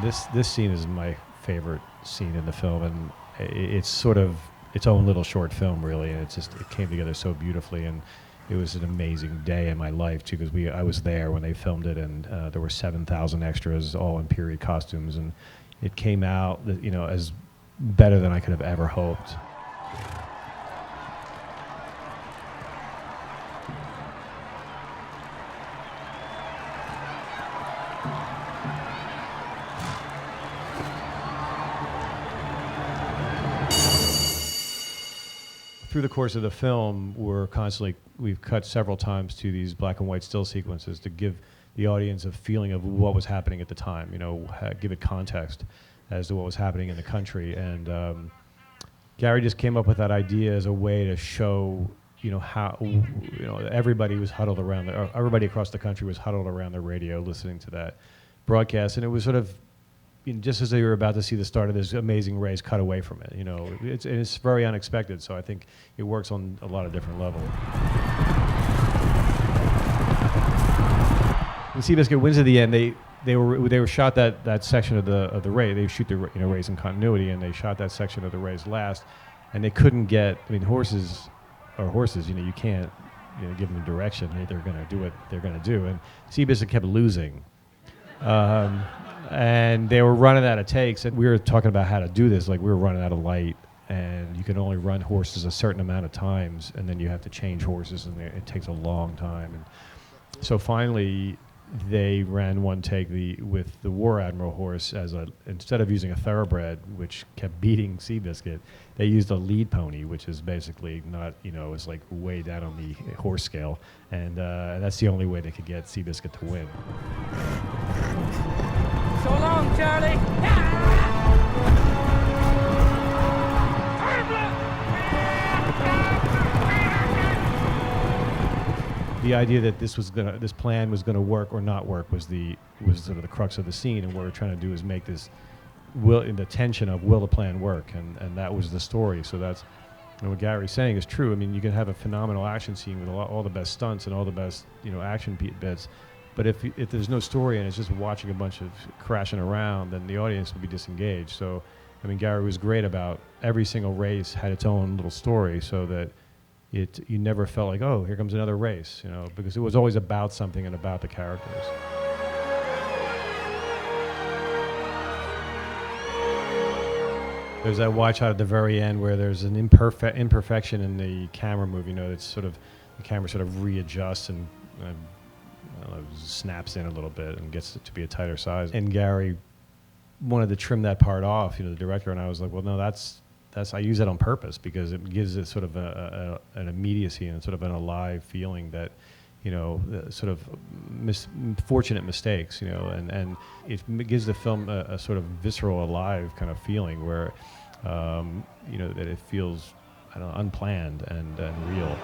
This scene is my favorite scene in the film, and it's sort of its own little short film, really, and it came together so beautifully, and it was an amazing day in my life too, because I was there when they filmed it, and there were 7,000 extras, all in period costumes, and it came out, as better than I could have ever hoped. Through the course of the film, we've cut several times to these black and white still sequences to give the audience a feeling of what was happening at the time, give it context as to what was happening in the country. And Gary just came up with that idea as a way to show, how, everybody was huddled around, everybody across the country was huddled around the radio listening to that broadcast. And it was sort of, just as they were about to see the start of this amazing race, cut away from it. It's very unexpected, so I think it works on a lot of different levels. When Seabiscuit wins at the end, they were shot that section of the race. They shoot the race in continuity, and they shot that section of the race last, and they couldn't get. Horses are horses. You can't give them direction. They're going to do what they're going to do, and Seabiscuit kept losing. And they were running out of takes, and we were talking about how to do this. Like, we were running out of light, and you can only run horses a certain amount of times, and then you have to change horses, and it takes a long time. And so finally, they ran one take with the War Admiral horse instead of using a thoroughbred, which kept beating Seabiscuit, they used a lead pony, which is basically not, it's like way down on the horse scale, and that's the only way they could get Seabiscuit to win. So long, Charlie. The idea that this plan was gonna work or not work was sort of the crux of the scene, and what we're trying to do is make this the tension of will the plan work, and that was the story. So that's what Gary's saying is true. You can have a phenomenal action scene with all the best stunts and all the best action bits. But if there's no story and it's just watching a bunch of crashing around, then the audience will be disengaged. So, Gary was great about every single race had its own little story, so that you never felt like, oh, here comes another race, because it was always about something and about the characters. There's that wide shot at the very end where there's an imperfection in the camera move. It's sort of the camera sort of readjusts and snaps in a little bit and gets it to be a tighter size. And Gary wanted to trim that part off, the director, and I was like, well, no, I use that on purpose because it gives it sort of an immediacy and sort of an alive feeling that, sort of fortunate mistakes, and it gives the film a sort of visceral, alive kind of feeling where, that it feels, unplanned and real.